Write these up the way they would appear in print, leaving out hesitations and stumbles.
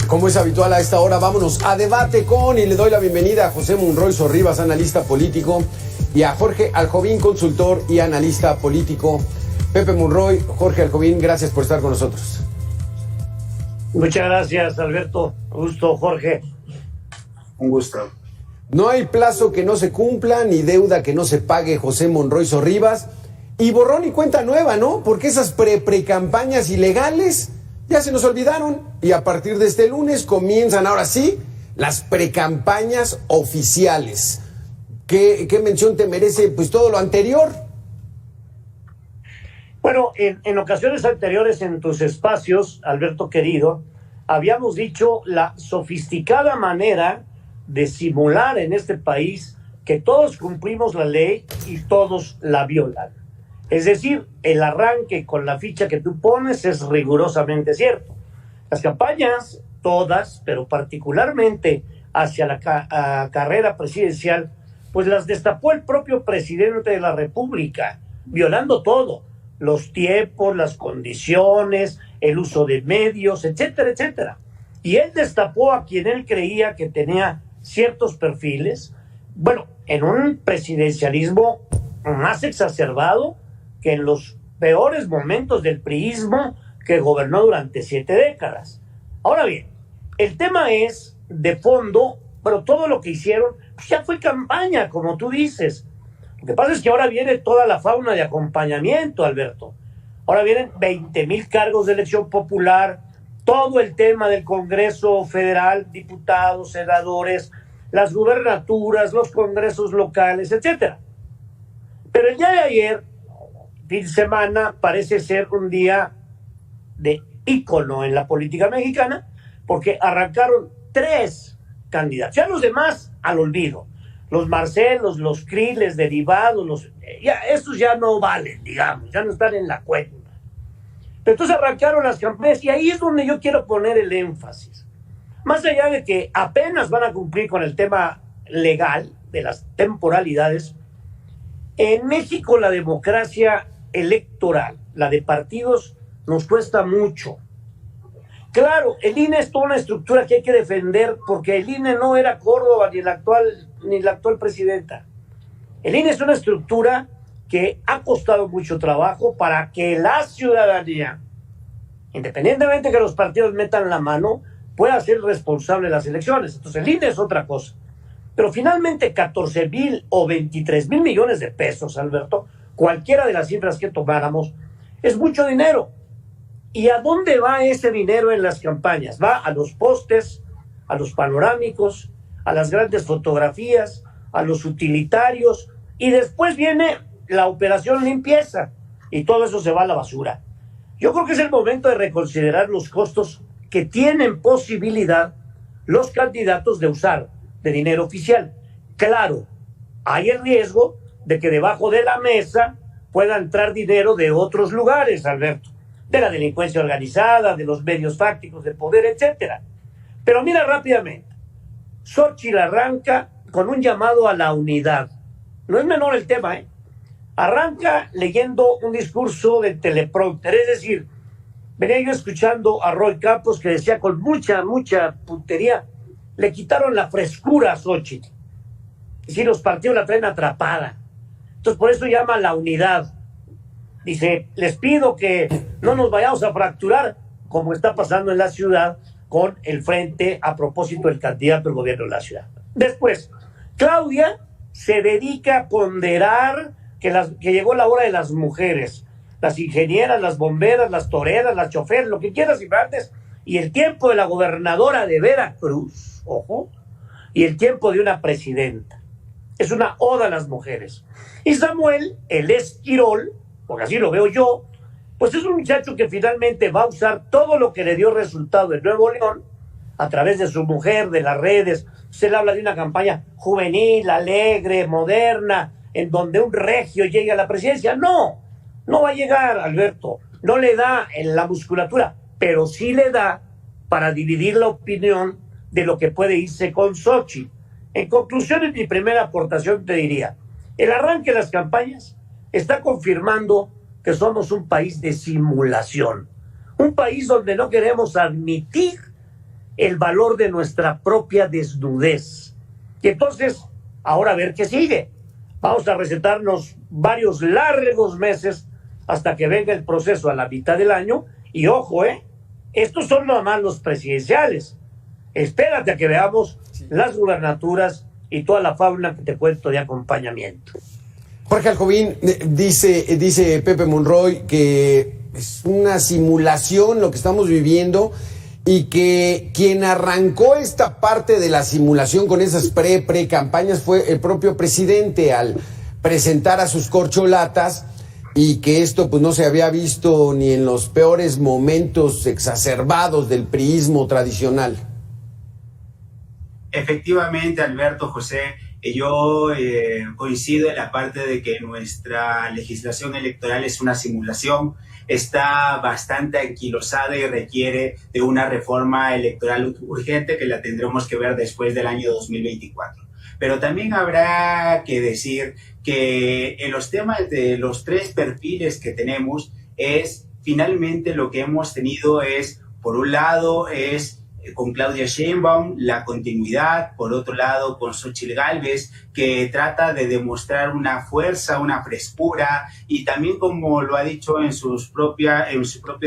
Como es habitual a esta hora, vámonos a debate con, y le doy la bienvenida a José Monroy Sorribas, analista político, y a Jorge Aljovín, consultor y analista político. Pepe Monroy, Jorge Aljovín, gracias por estar con nosotros. Muchas gracias, Alberto. Un gusto, Jorge. Un gusto. No hay plazo que no se cumpla, ni deuda que no se pague, José Monroy Sorribas. Y borrón y cuenta nueva, ¿no? Porque esas pre-campañas ilegales ya se nos olvidaron. Y a partir de este lunes comienzan ahora sí las precampañas oficiales. ¿Qué mención te merece pues todo lo anterior? Bueno, en ocasiones anteriores en tus espacios, Alberto querido, habíamos dicho la sofisticada manera de simular en este país que todos cumplimos la ley y todos la violan. Es decir, el arranque con la ficha que tú pones es rigurosamente cierto. Las campañas, todas, pero particularmente hacia la carrera presidencial, pues las destapó el propio presidente de la República, violando todo, los tiempos, las condiciones, el uso de medios, etcétera, etcétera. Y él destapó a quien él creía que tenía ciertos perfiles, bueno, en un presidencialismo más exacerbado que en los peores momentos del priismo que gobernó durante 7 décadas. Ahora bien, el tema es de fondo, pero todo lo que hicieron pues ya fue campaña, como tú dices. Lo que pasa es que ahora viene toda la fauna de acompañamiento, Alberto. Ahora vienen 20,000 cargos de elección popular, todo el tema del Congreso Federal, diputados, senadores, las gubernaturas, los congresos locales, etcétera. Pero el día de ayer, fin de semana, parece ser un día de ícono en la política mexicana, porque arrancaron 3 candidatos. Ya los demás al olvido. Los Marcelos, los Kriles derivados, estos ya no valen, digamos, ya no están en la cuenta. Pero entonces arrancaron las campañas y ahí es donde yo quiero poner el énfasis. Más allá de que apenas van a cumplir con el tema legal de las temporalidades, en México la democracia electoral, la de partidos, nos cuesta mucho. Claro, el INE es toda una estructura que hay que defender porque el INE no era Córdoba ni la actual presidenta. El INE es una estructura que ha costado mucho trabajo para que la ciudadanía, independientemente que los partidos metan la mano, pueda ser responsable de las elecciones. Entonces el INE es otra cosa. Pero finalmente 14,000 o 23,000 millones de pesos, Alberto, cualquiera de las cifras que tomáramos, es mucho dinero. ¿Y a dónde va ese dinero en las campañas? Va a los postes, a los panorámicos, a las grandes fotografías, a los utilitarios, y después viene la operación limpieza, y todo eso se va a la basura. Yo creo que es el momento de reconsiderar los costos que tienen posibilidad los candidatos de usar de dinero oficial. Claro, hay el riesgo de que debajo de la mesa pueda entrar dinero de otros lugares, Alberto, de la delincuencia organizada, de los medios fácticos de poder, etcétera. Pero mira rápidamente, Xóchitl arranca con un llamado a la unidad. No es menor el tema, ¿eh? Arranca leyendo un discurso de teleprompter, es decir, venía yo escuchando a Roy Campos que decía con mucha puntería, le quitaron la frescura a Xóchitl. Es decir, los partidos la traen atrapada. Entonces por eso llama a la unidad. Dice, les pido que no nos vayamos a fracturar, como está pasando en la ciudad con el frente a propósito del candidato al gobierno de la ciudad. Después, Claudia se dedica a ponderar que llegó la hora de las mujeres, las ingenieras, las bomberas, las toreras, las choferes, lo que quieras y antes, y el tiempo de la gobernadora de Veracruz, ojo, y el tiempo de una presidenta. Es una oda a las mujeres. Y Samuel, el Esquirol, porque así lo veo yo, pues es un muchacho que finalmente va a usar todo lo que le dio resultado en Nuevo León a través de su mujer, de las redes. Se le habla de una campaña juvenil, alegre, moderna, en donde un regio llegue a la presidencia. No va a llegar, Alberto. No le da en la musculatura, pero sí le da para dividir la opinión de lo que puede irse con Xóchitl. En conclusión, en mi primera aportación te diría, el arranque de las campañas está confirmando que somos un país de simulación, un país donde no queremos admitir el valor de nuestra propia desnudez. Y entonces, ahora a ver qué sigue. Vamos a recetarnos varios largos meses hasta que venga el proceso a la mitad del año. Y ojo, estos son nomás los presidenciales. Espérate a que veamos las gubernaturas y toda la fauna que te cuento de acompañamiento. Jorge Aljovín, dice Pepe Monroy que es una simulación lo que estamos viviendo y que quien arrancó esta parte de la simulación con esas pre-campañas fue el propio presidente al presentar a sus corcholatas, y que esto pues no se había visto ni en los peores momentos exacerbados del priismo tradicional. Efectivamente, Alberto, José, yo coincido en la parte de que nuestra legislación electoral es una simulación, está bastante anquilosada y requiere de una reforma electoral urgente que la tendremos que ver después del año 2024. Pero también habrá que decir que en los temas de los tres perfiles que tenemos es finalmente lo que hemos tenido es, por un lado, es con Claudia Sheinbaum, la continuidad, por otro lado con Xóchitl Gálvez, que trata de demostrar una fuerza, una frescura, y también, como lo ha dicho en su propio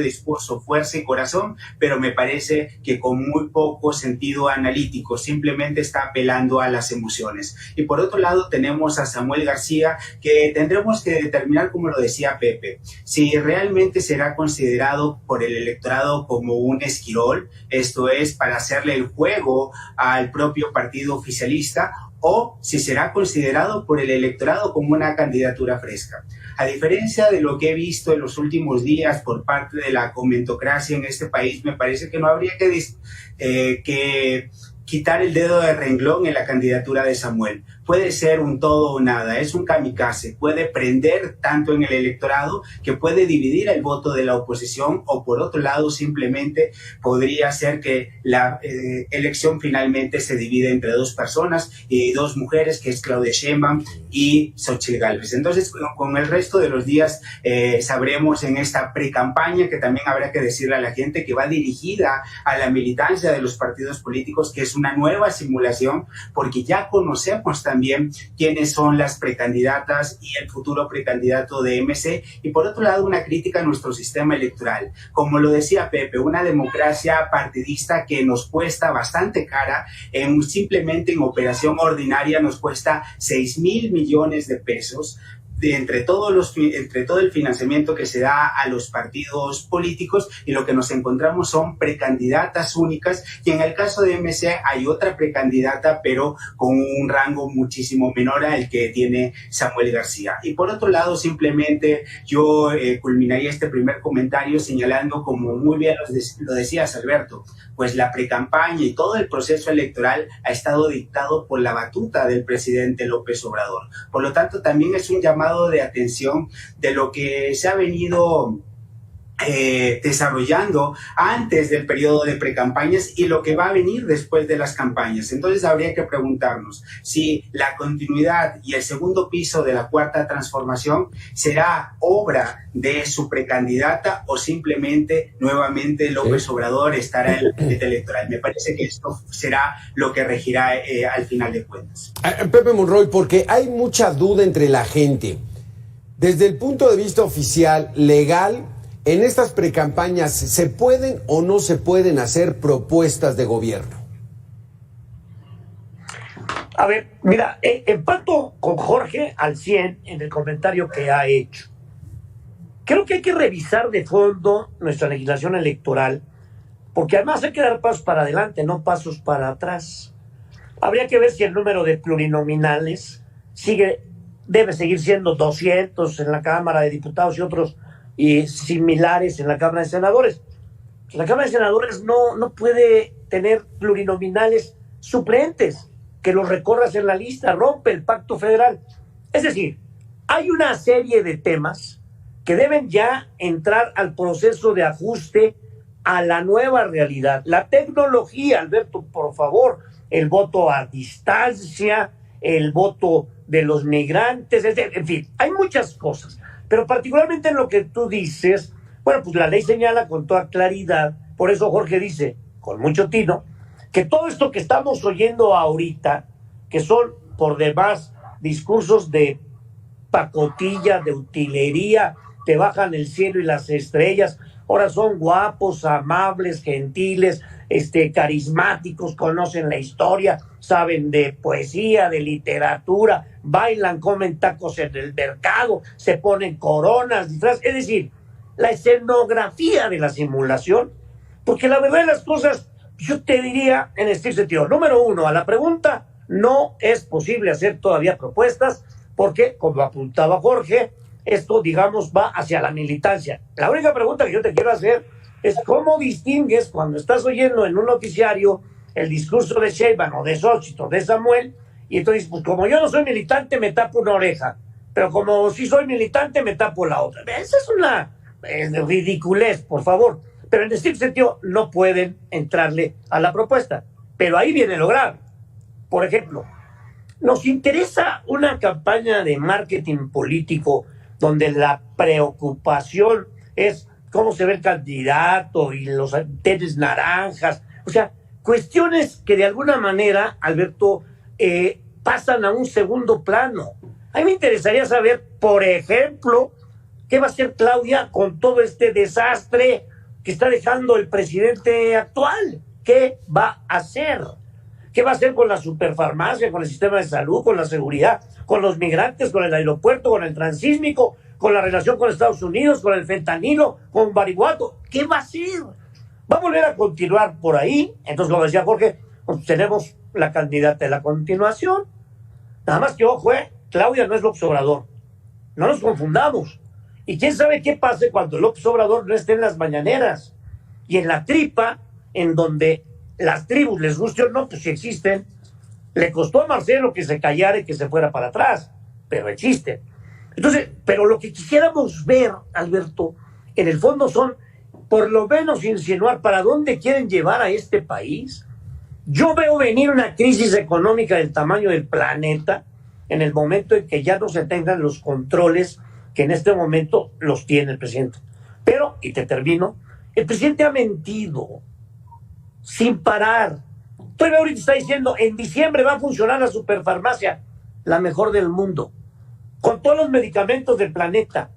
discurso, fuerza y corazón, pero me parece que con muy poco sentido analítico, simplemente está apelando a las emociones. Y por otro lado tenemos a Samuel García, que tendremos que determinar, como lo decía Pepe, si realmente será considerado por el electorado como un esquirol, esto es, para hacerle el juego al propio partido oficialista, o si será considerado por el electorado como una candidatura fresca. A diferencia de lo que he visto en los últimos días por parte de la comentocracia en este país, me parece que no habría que quitar el dedo de renglón en la candidatura de Samuel. Puede ser un todo o nada, es un kamikaze, puede prender tanto en el electorado que puede dividir el voto de la oposición, o por otro lado simplemente podría ser que la elección finalmente se divide entre dos personas y dos mujeres, que es Claudia Sheinbaum y Xóchitl Gálvez. Entonces, con el resto de los días sabremos en esta pre-campaña, que también habrá que decirle a la gente que va dirigida a la militancia de los partidos políticos, que es una nueva simulación, porque ya conocemos también quiénes son las precandidatas y el futuro precandidato de MC, y por otro lado una crítica a nuestro sistema electoral. Como lo decía Pepe, una democracia partidista que nos cuesta bastante cara, simplemente en operación ordinaria nos cuesta 6,000 millones de pesos, entre todo el financiamiento que se da a los partidos políticos, y lo que nos encontramos son precandidatas únicas, y en el caso de MC hay otra precandidata, pero con un rango muchísimo menor al que tiene Samuel García. Y por otro lado, simplemente yo culminaría este primer comentario señalando, como muy bien lo decías, Alberto, pues la precampaña y todo el proceso electoral ha estado dictado por la batuta del presidente López Obrador. Por lo tanto, también es un llamado de atención de lo que se ha venido desarrollando antes del periodo de precampañas y lo que va a venir después de las campañas. Entonces habría que preguntarnos si la continuidad y el segundo piso de la cuarta transformación será obra de su precandidata, o simplemente nuevamente López Obrador estará en la boleta electoral. Me parece que esto será lo que regirá al final de cuentas. Pepe Monroy, porque hay mucha duda entre la gente. Desde el punto de vista oficial, legal, en estas precampañas, ¿se pueden o no se pueden hacer propuestas de gobierno? A ver, mira, empato con Jorge al 100 en el comentario que ha hecho. Creo que hay que revisar de fondo nuestra legislación electoral, porque además hay que dar pasos para adelante, no pasos para atrás. Habría que ver si el número de plurinominales debe seguir siendo 200 en la Cámara de Diputados y otros y similares en la Cámara de Senadores. La Cámara de Senadores no puede tener plurinominales suplentes, que los recorras en la lista, rompe el pacto federal. Es decir, hay una serie de temas que deben ya entrar al proceso de ajuste a la nueva realidad. La tecnología, Alberto, por favor, el voto a distancia, el voto de los migrantes, en fin, hay muchas cosas. Pero particularmente en lo que tú dices, bueno, pues la ley señala con toda claridad, por eso Jorge dice, con mucho tino, que todo esto que estamos oyendo ahorita, que son por demás discursos de pacotilla, de utilería, te bajan el cielo y las estrellas, ahora son guapos, amables, gentiles, carismáticos, conocen la historia, saben de poesía, de literatura, bailan, comen tacos en el mercado, se ponen coronas, disfraces, es decir, la escenografía de la simulación, porque la verdad de las cosas, yo te diría en este sentido, número uno, a la pregunta, no es posible hacer todavía propuestas, porque, como apuntaba Jorge, esto, digamos, va hacia la militancia. La única pregunta que yo te quiero hacer es cómo distingues cuando estás oyendo en un noticiario el discurso de Sheinbaum o de Xochitl o de Samuel, y entonces, pues como yo no soy militante, me tapo una oreja, pero como sí soy militante, me tapo la otra. Esa es una ridiculez, por favor. Pero en este sentido no pueden entrarle a la propuesta. Pero ahí viene lo grave. Por ejemplo, nos interesa una campaña de marketing político donde la preocupación es cómo se ve el candidato y los tenis naranjas. O sea, cuestiones que de alguna manera, Alberto, pasan a un segundo plano. A mí me interesaría saber, por ejemplo, qué va a hacer Claudia con todo este desastre que está dejando el presidente actual. ¿Qué va a hacer? ¿Qué va a hacer con la superfarmacia, con el sistema de salud, con la seguridad, con los migrantes, con el aeropuerto, con el transísmico, con la relación con Estados Unidos, con el fentanilo, con Barihuato? ¿Qué va a hacer? Va a volver a continuar por ahí. Entonces, como decía Jorge, pues tenemos la candidata de la continuación. Nada más que, ojo, Claudia no es López Obrador. No nos confundamos. Y quién sabe qué pase cuando López Obrador no esté en las mañaneras. Y en la tripa, en donde las tribus, les guste o no, pues si existen, le costó a Marcelo que se callara y que se fuera para atrás, pero existen. Entonces, pero lo que quisiéramos ver, Alberto, en el fondo son, por lo menos insinuar para dónde quieren llevar a este país. Yo veo venir una crisis económica del tamaño del planeta en el momento en que ya no se tengan los controles que en este momento los tiene el presidente. Pero, y te termino, el presidente ha mentido sin parar. Todavía ahorita está diciendo, en diciembre va a funcionar la superfarmacia, la mejor del mundo, con todos los medicamentos del planeta.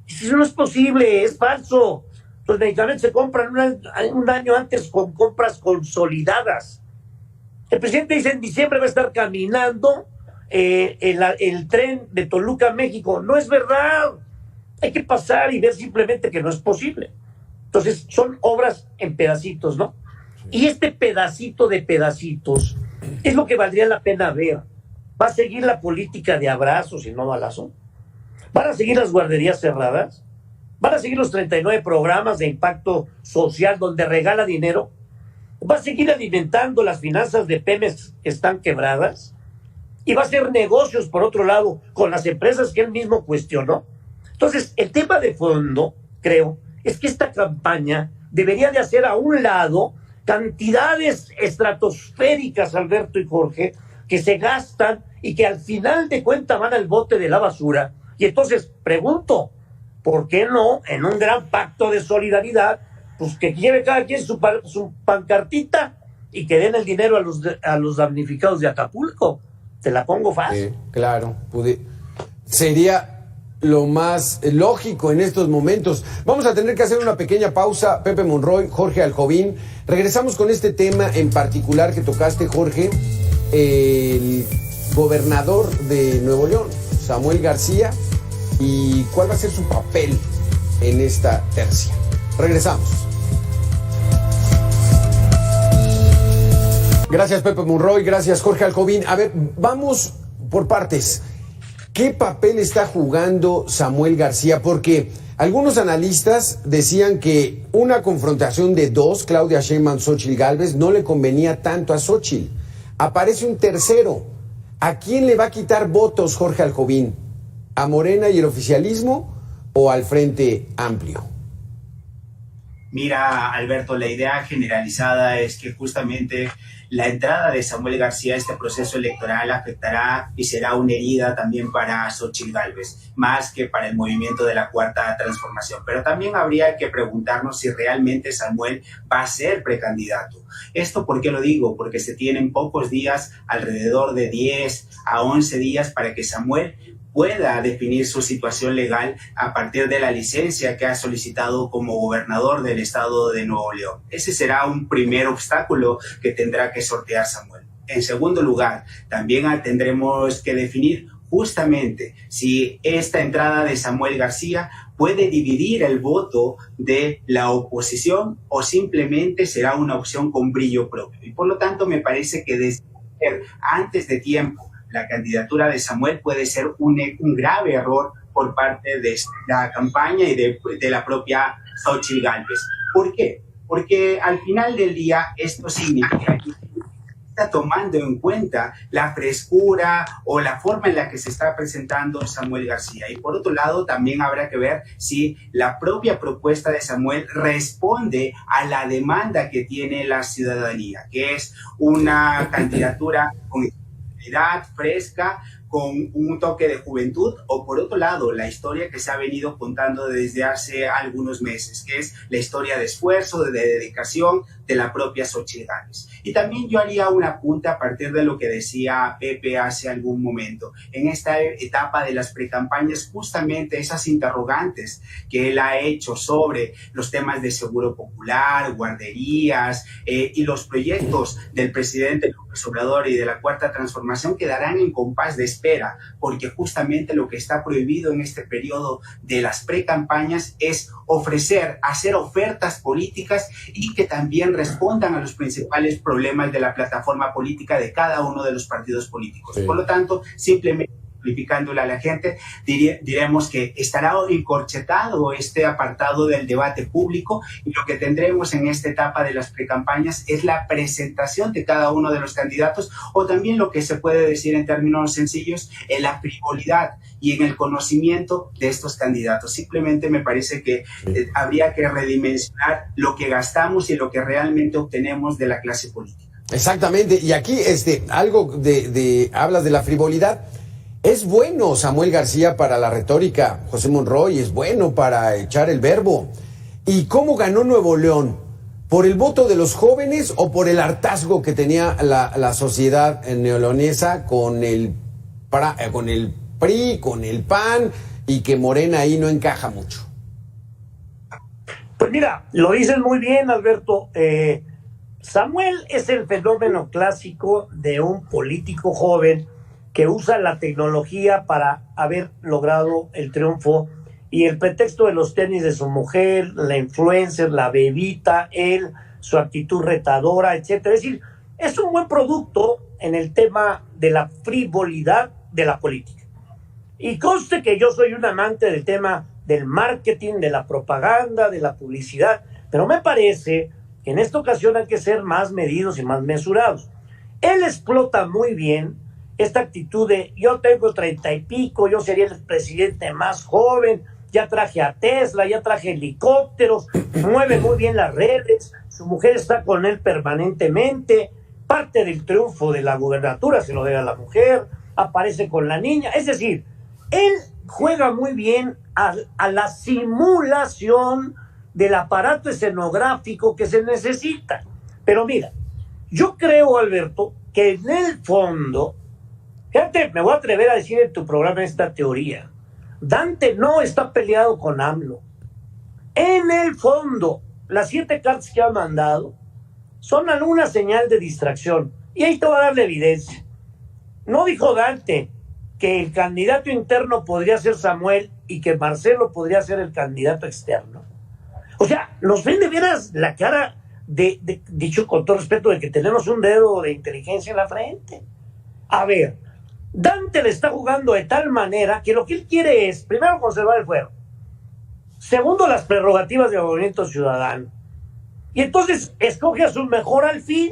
Eso no es posible, es falso. Los medicamentos se compran un año antes con compras consolidadas. El presidente dice, en diciembre va a estar caminando el tren de Toluca a México. No es verdad. Hay que pasar y ver simplemente que no es posible. Entonces, son obras en pedacitos, ¿no? Y este pedacito de pedacitos es lo que valdría la pena ver. ¿Va a seguir la política de abrazos y no balazo? ¿Van a seguir las guarderías cerradas? ¿Van a seguir los 39 programas de impacto social donde regala dinero? ¿Va a seguir alimentando las finanzas de Pemex que están quebradas? ¿Y va a hacer negocios, por otro lado, con las empresas que él mismo cuestionó? Entonces, el tema de fondo, creo, es que esta campaña debería de hacer a un lado cantidades estratosféricas, Alberto y Jorge, que se gastan y que al final de cuentas van al bote de la basura. Y entonces, pregunto, ¿por qué no, en un gran pacto de solidaridad, pues que lleve cada quien su pancartita y que den el dinero a los damnificados de Acapulco? Te la pongo fácil. Claro, sería lo más lógico en estos momentos. Vamos a tener que hacer una pequeña pausa. Pepe Monroy, Jorge Aljovín. Regresamos con este tema en particular que tocaste, Jorge. El gobernador de Nuevo León, Samuel García, y cuál va a ser su papel en esta tercia. Regresamos. Gracias, Pepe Monroy, gracias, Jorge Aljovín. A ver, vamos por partes. ¿Qué papel está jugando Samuel García? Porque algunos analistas decían que una confrontación de dos, Claudia Sheinbaum, Xóchitl Gálvez, no le convenía tanto a Xóchitl. Aparece un tercero. ¿A quién le va a quitar votos Jorge Aljovín? ¿A Morena y el oficialismo o al Frente Amplio? Mira, Alberto, la idea generalizada es que justamente la entrada de Samuel García a este proceso electoral afectará y será una herida también para Xóchitl Gálvez, más que para el movimiento de la Cuarta Transformación. Pero también habría que preguntarnos si realmente Samuel va a ser precandidato. ¿Esto por qué lo digo? Porque se tienen pocos días, alrededor de 10 a 11 días, para que Samuel pueda definir su situación legal a partir de la licencia que ha solicitado como gobernador del estado de Nuevo León. Ese será un primer obstáculo que tendrá que sortear Samuel. En segundo lugar, también tendremos que definir justamente si esta entrada de Samuel García puede dividir el voto de la oposición o simplemente será una opción con brillo propio. Y por lo tanto me parece que desde antes de tiempo la candidatura de Samuel puede ser un grave error por parte de la campaña y de la propia Xóchitl Gálvez. ¿Por qué? Porque al final del día esto significa que está tomando en cuenta la frescura o la forma en la que se está presentando Samuel García. Y por otro lado, también habrá que ver si la propia propuesta de Samuel responde a la demanda que tiene la ciudadanía, que es una candidatura con edad fresca, con un toque de juventud, o por otro lado, la historia que se ha venido contando desde hace algunos meses, que es la historia de esfuerzo, de dedicación de la propia Xóchitl Gálvez. Y también yo haría un apunte a partir de lo que decía Pepe hace algún momento. En esta etapa de las precampañas, justamente esas interrogantes que él ha hecho sobre los temas de seguro popular, guarderías y los proyectos del presidente López Obrador y de la Cuarta Transformación quedarán en compás de espera, porque justamente lo que está prohibido en este periodo de las precampañas es hacer ofertas políticas y que también respondan a los principales problemas de la plataforma política de cada uno de los partidos políticos. Sí. Por lo tanto, simplemente simplificándole a la gente, diremos que estará encorchetado este apartado del debate público, y lo que tendremos en esta etapa de las precampañas es la presentación de cada uno de los candidatos, o también lo que se puede decir en términos sencillos, en la frivolidad y en el conocimiento de estos candidatos. Simplemente me parece que habría que redimensionar lo que gastamos y lo que realmente obtenemos de la clase política. Exactamente, y aquí algo hablas de la frivolidad. Es bueno Samuel García para la retórica, José Monroy, es bueno para echar el verbo. ¿Y cómo ganó Nuevo León? ¿Por el voto de los jóvenes o por el hartazgo que tenía la sociedad neoleonesa con el PRI, con el PAN, y que Morena ahí no encaja mucho? Pues mira, lo dices muy bien, Alberto. Samuel es el fenómeno clásico de un político joven que usa la tecnología para haber logrado el triunfo, y el pretexto de los tenis de su mujer, la influencer, la bebita, él, su actitud retadora, etcétera. Es decir, es un buen producto en el tema de la frivolidad de la política. Y conste que yo soy un amante del tema del marketing, de la propaganda, de la publicidad, pero me parece que en esta ocasión hay que ser más medidos y más mesurados. Él explota muy bien esta actitud de yo tengo 30 y pico, yo sería el presidente más joven, ya traje a Tesla, ya traje helicópteros, mueve muy bien las redes, su mujer está con él permanentemente, parte del triunfo de la gubernatura se lo debe a la mujer, aparece con la niña. Es decir, él juega muy bien a la simulación del aparato escenográfico que se necesita. Pero mira, yo creo, Alberto, que en el fondo, fíjate, me voy a atrever a decir en tu programa esta teoría, Dante no está peleado con AMLO. En el fondo, las 7 cartas que ha mandado son alguna señal de distracción. Y ahí te voy a dar la evidencia. ¿No dijo Dante que el candidato interno podría ser Samuel y que Marcelo podría ser el candidato externo? O sea, nos ven de veras la cara dicho con todo respeto, de que tenemos un dedo de inteligencia en la frente. A ver, Dante le está jugando de tal manera que lo que él quiere es, primero, conservar el fuero. Segundo, las prerrogativas del movimiento ciudadano. Y entonces escoge a su mejor alfil,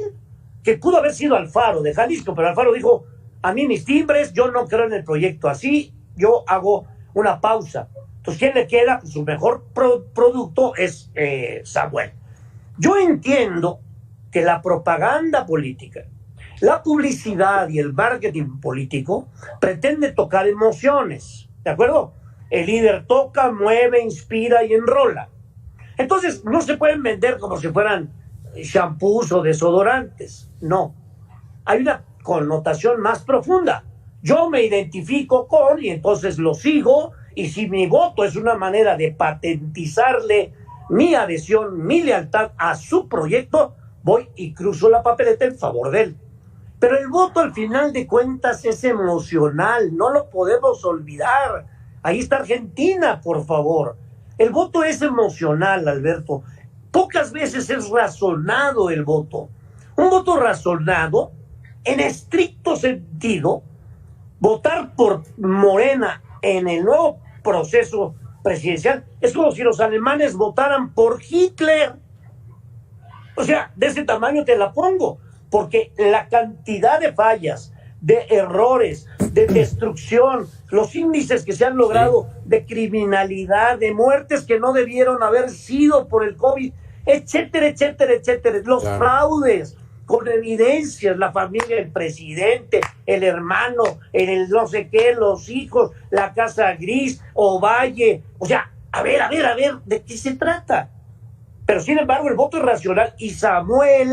que pudo haber sido Alfaro de Jalisco, pero Alfaro dijo, a mí mis timbres, yo no creo en el proyecto así, yo hago una pausa. Entonces, ¿quién le queda? Pues su mejor producto es Samuel. Yo entiendo que la propaganda política, la publicidad y el marketing político pretende tocar emociones, ¿de acuerdo? El líder toca, mueve, inspira y enrola. Entonces, no se pueden vender como si fueran shampoos o desodorantes. No. Hay una connotación más profunda. Yo me identifico con y entonces lo sigo, y si mi voto es una manera de patentizarle mi adhesión, mi lealtad a su proyecto, voy y cruzo la papeleta en favor de él. Pero el voto al final de cuentas es emocional, no lo podemos olvidar. Ahí está Argentina, por favor. El voto es emocional, Alberto. Pocas veces es razonado el voto. Un voto razonado, en estricto sentido, votar por Morena en el nuevo proceso presidencial es como si los alemanes votaran por Hitler. O sea, de ese tamaño te la pongo, porque la cantidad de fallas, de errores, de destrucción, los índices que se han logrado de criminalidad, de muertes que no debieron haber sido por el COVID, etcétera, etcétera, etcétera, los fraudes con evidencias, la familia, el presidente, el hermano, el no sé qué, los hijos, la casa gris, Ovalle, o sea, a ver, ¿de qué se trata? Pero sin embargo el voto es racional y Samuel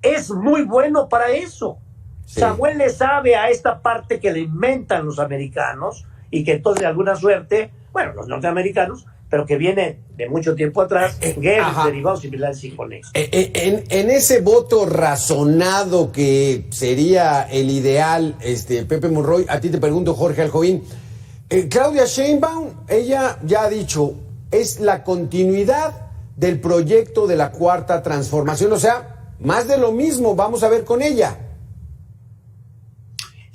es muy bueno para eso. Sí. Samuel le sabe a esta parte que le inventan los americanos y que entonces de alguna suerte, bueno, los norteamericanos, pero que viene de mucho tiempo atrás, guerras, derivados similares y con eso. En ese voto razonado que sería el ideal, Pepe Monroy, a ti te pregunto, Jorge Alcovín, Claudia Sheinbaum, ella ya ha dicho, es la continuidad del proyecto de la Cuarta Transformación, o sea, más de lo mismo, vamos a ver con ella.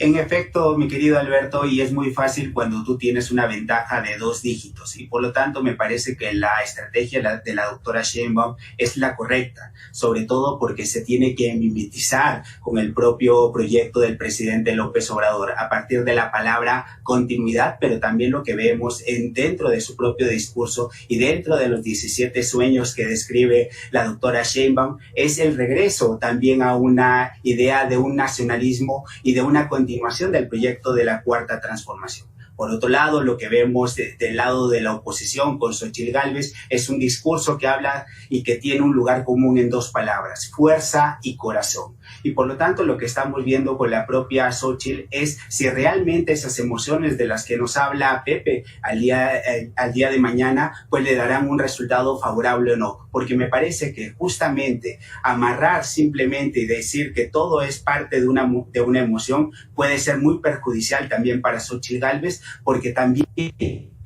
En efecto, mi querido Alberto, y es muy fácil cuando tú tienes una ventaja de 2 dígitos y por lo tanto me parece que la estrategia de la doctora Sheinbaum es la correcta, sobre todo porque se tiene que mimetizar con el propio proyecto del presidente López Obrador a partir de la palabra continuidad, pero también lo que vemos dentro de su propio discurso y dentro de los 17 sueños que describe la doctora Sheinbaum es el regreso también a una idea de un nacionalismo y de una continuidad del proyecto de la Cuarta Transformación. Por otro lado, lo que vemos del lado de la oposición con Xóchitl Gálvez es un discurso que habla y que tiene un lugar común en 2 palabras, fuerza y corazón. Y por lo tanto, lo que estamos viendo con la propia Xóchitl es si realmente esas emociones de las que nos habla Pepe al día de mañana, pues le darán un resultado favorable o no. Porque me parece que justamente amarrar simplemente y decir que todo es parte de una emoción puede ser muy perjudicial también para Xóchitl Gálvez, porque también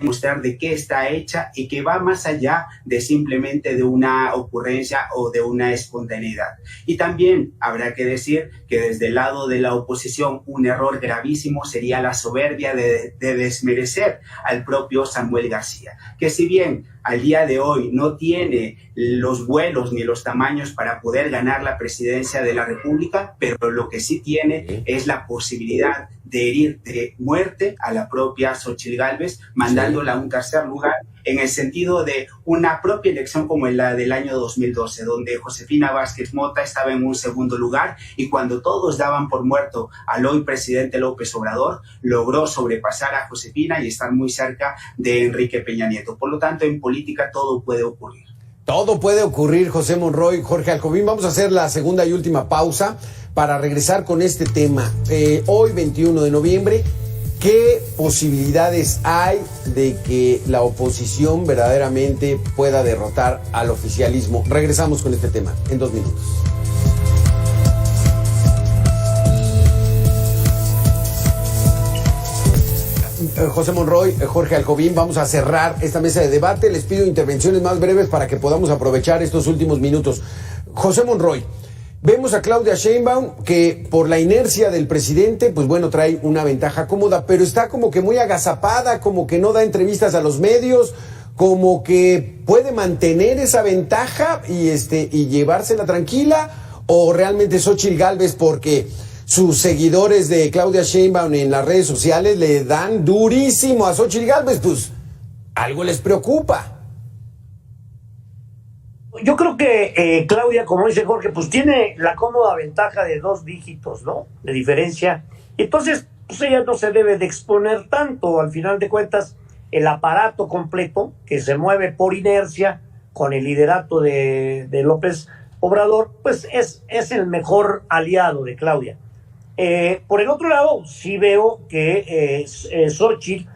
mostrar de qué está hecha y que va más allá de simplemente de una ocurrencia o de una espontaneidad. Y también habrá que decir que desde el lado de la oposición un error gravísimo sería la soberbia de desmerecer al propio Samuel García, que si bien al día de hoy no tiene los vuelos ni los tamaños para poder ganar la presidencia de la República, pero lo que sí tiene es la posibilidad de herir de muerte a la propia Xóchitl Gálvez, mandándola a un tercer lugar, en el sentido de una propia elección como la del año 2012, donde Josefina Vázquez Mota estaba en un segundo lugar y cuando todos daban por muerto al hoy presidente López Obrador, logró sobrepasar a Josefina y estar muy cerca de Enrique Peña Nieto. Por lo tanto, en política todo puede ocurrir. Todo puede ocurrir, José Monroy, Jorge Alcovín. Vamos a hacer la segunda y última pausa para regresar con este tema. Hoy, 21 de noviembre, ¿qué posibilidades hay de que la oposición verdaderamente pueda derrotar al oficialismo? Regresamos con este tema en 2 minutos. José Monroy, Jorge Alcovín, vamos a cerrar esta mesa de debate. Les pido intervenciones más breves para que podamos aprovechar estos últimos minutos. José Monroy, vemos a Claudia Sheinbaum que por la inercia del presidente, pues bueno, trae una ventaja cómoda, pero está como que muy agazapada, como que no da entrevistas a los medios, como que puede mantener esa ventaja y llevársela tranquila, o realmente Xóchitl Gálvez, porque sus seguidores de Claudia Sheinbaum en las redes sociales le dan durísimo a Xóchitl Gálvez, pues algo les preocupa. Yo creo que Claudia, como dice Jorge, pues tiene la cómoda ventaja de 2 dígitos, ¿no? De diferencia. Entonces, pues ella no se debe de exponer tanto. Al final de cuentas, el aparato completo que se mueve por inercia con el liderato de López Obrador, pues es el mejor aliado de Claudia. Por el otro lado, sí veo que Xóchitl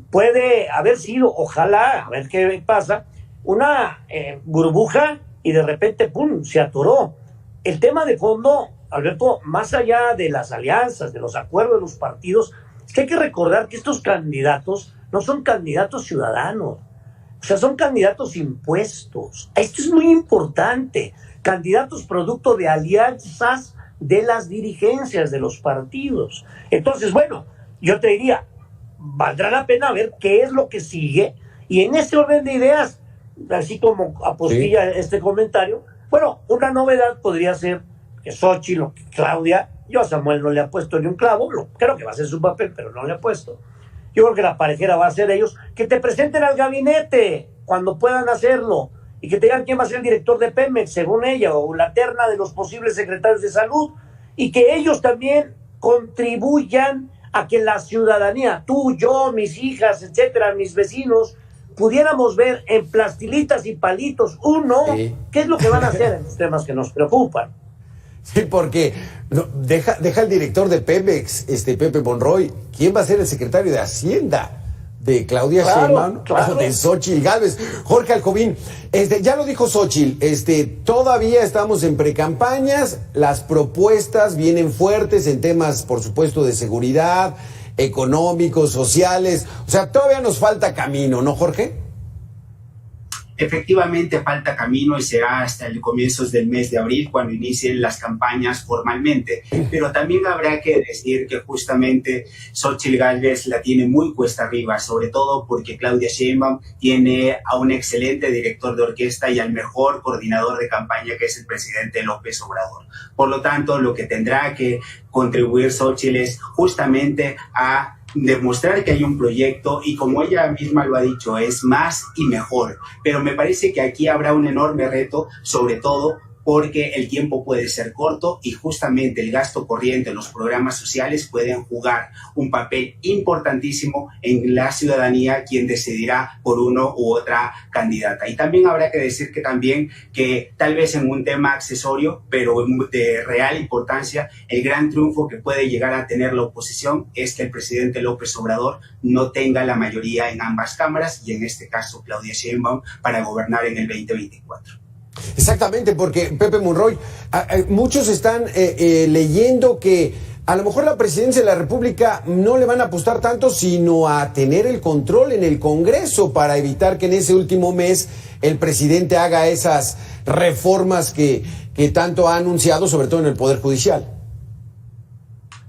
puede haber sido, ojalá, a ver qué pasa, una burbuja y de repente, ¡pum!, se atoró. El tema de fondo, Alberto, más allá de las alianzas, de los acuerdos de los partidos, es que hay que recordar que estos candidatos no son candidatos ciudadanos, o sea, son candidatos impuestos. Esto es muy importante. Candidatos producto de alianzas de las dirigencias de los partidos. Entonces, bueno, yo te diría, valdrá la pena ver qué es lo que sigue, y en ese orden de ideas, así como apostilla este comentario, bueno, una novedad podría ser que Xóchitl o que Claudia, yo a Samuel no le ha puesto ni un clavo, creo que va a ser su papel, pero no le ha puesto. Yo creo que la parejera va a ser ellos, que te presenten al gabinete cuando puedan hacerlo, y que te digan quién va a ser el director de Pemex, según ella, o la terna de los posibles secretarios de salud, y que ellos también contribuyan a que la ciudadanía, tú, yo, mis hijas, etcétera, mis vecinos, pudiéramos ver en plastilitas y palitos, qué es lo que van a hacer en los temas que nos preocupan. Sí, porque deja el director de Pemex, Pepe Monroy. ¿Quién va a ser el secretario de Hacienda? De Claudia Sheinbaum, claro. De Xóchitl Gálvez. Jorge Alcobín, ya lo dijo Xóchitl, todavía estamos en precampañas, las propuestas vienen fuertes en temas, por supuesto, de seguridad, económicos, sociales. O sea, todavía nos falta camino, ¿no, Jorge? Efectivamente falta camino y será hasta el comienzos del mes de abril cuando inicien las campañas formalmente. Pero también habrá que decir que justamente Xóchitl Gálvez la tiene muy cuesta arriba, sobre todo porque Claudia Sheinbaum tiene a un excelente director de orquesta y al mejor coordinador de campaña, que es el presidente López Obrador. Por lo tanto, lo que tendrá que contribuir Xóchitl es justamente a demostrar que hay un proyecto, y como ella misma lo ha dicho, es más y mejor. Pero me parece que aquí habrá un enorme reto, sobre todo porque el tiempo puede ser corto y justamente el gasto corriente en los programas sociales pueden jugar un papel importantísimo en la ciudadanía, quien decidirá por uno u otra candidata. Y también habrá que decir que tal vez en un tema accesorio, pero de real importancia, el gran triunfo que puede llegar a tener la oposición es que el presidente López Obrador no tenga la mayoría en ambas cámaras, y en este caso Claudia Sheinbaum, para gobernar en el 2024. Exactamente, porque Pepe Monroy, muchos están leyendo que a lo mejor la presidencia de la República no le van a apostar tanto, sino a tener el control en el Congreso para evitar que en ese último mes el presidente haga esas reformas que tanto ha anunciado, sobre todo en el Poder Judicial.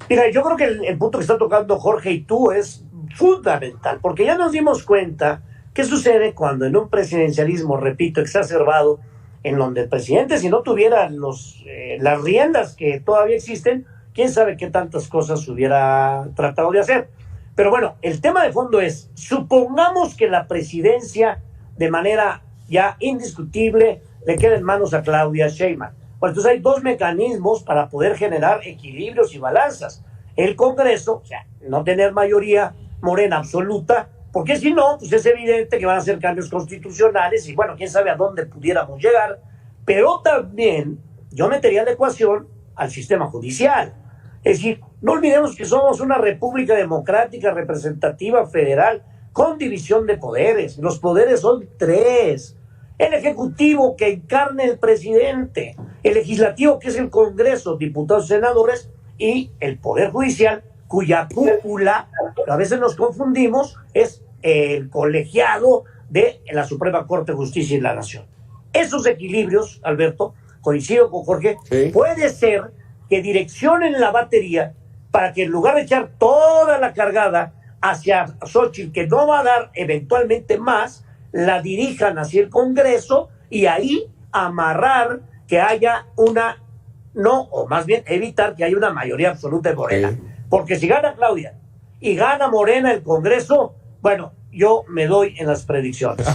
Mira, yo creo que el punto que está tocando Jorge y tú es fundamental, porque ya nos dimos cuenta qué sucede cuando en un presidencialismo, repito, exacerbado, en donde el presidente, si no tuviera las riendas que todavía existen, quién sabe qué tantas cosas hubiera tratado de hacer. Pero bueno, el tema de fondo es, supongamos que la presidencia, de manera ya indiscutible, le queda en manos a Claudia Sheinbaum. Bueno, entonces hay 2 mecanismos para poder generar equilibrios y balanzas. El Congreso, o sea, no tener mayoría morena absoluta, porque si no, pues es evidente que van a hacer cambios constitucionales y bueno, quién sabe a dónde pudiéramos llegar. Pero también yo metería en la ecuación al sistema judicial. Es decir, no olvidemos que somos una república democrática, representativa, federal, con división de poderes. Los poderes son 3. El ejecutivo, que encarne el presidente, el legislativo, que es el Congreso, diputados y senadores, y el Poder Judicial, cuya cúpula, a veces nos confundimos, es el colegiado de la Suprema Corte de Justicia de la Nación. Esos equilibrios, Alberto, coincido con Jorge, sí, puede ser que direccionen la batería para que en lugar de echar toda la cargada hacia Xóchitl, que no va a dar eventualmente más, la dirijan hacia el Congreso y ahí amarrar que haya o más bien evitar que haya una mayoría absoluta de Morena. Sí. Porque si gana Claudia y gana Morena el Congreso, bueno, yo me doy en las predicciones.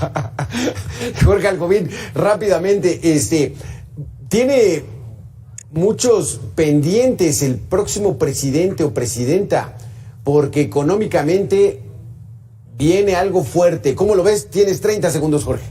Jorge Alcovín, rápidamente, tiene muchos pendientes el próximo presidente o presidenta, porque económicamente viene algo fuerte. ¿Cómo lo ves? Tienes 30 segundos, Jorge.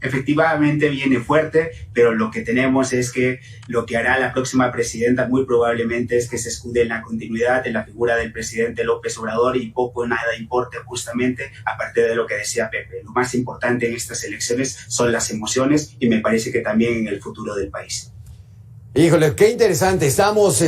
Efectivamente viene fuerte, pero lo que tenemos es que lo que hará la próxima presidenta muy probablemente es que se escude en la continuidad, en la figura del presidente López Obrador, y poco o nada importe justamente a partir de lo que decía Pepe. Lo más importante en estas elecciones son las emociones, y me parece que también en el futuro del país. Híjole, qué interesante. Estamos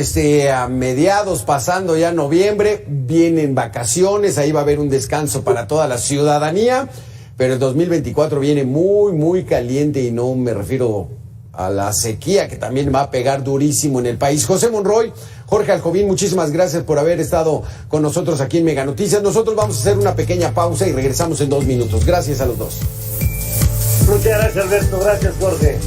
a mediados, pasando ya noviembre, vienen vacaciones, ahí va a haber un descanso para toda la ciudadanía. Pero el 2024 viene muy, muy caliente, y no me refiero a la sequía, que también va a pegar durísimo en el país. José Monroy, Jorge Alcovín, muchísimas gracias por haber estado con nosotros aquí en Mega Noticias. Nosotros vamos a hacer una pequeña pausa y regresamos en 2 minutos. Gracias a los dos. Muchas gracias, Alberto. Gracias, Jorge.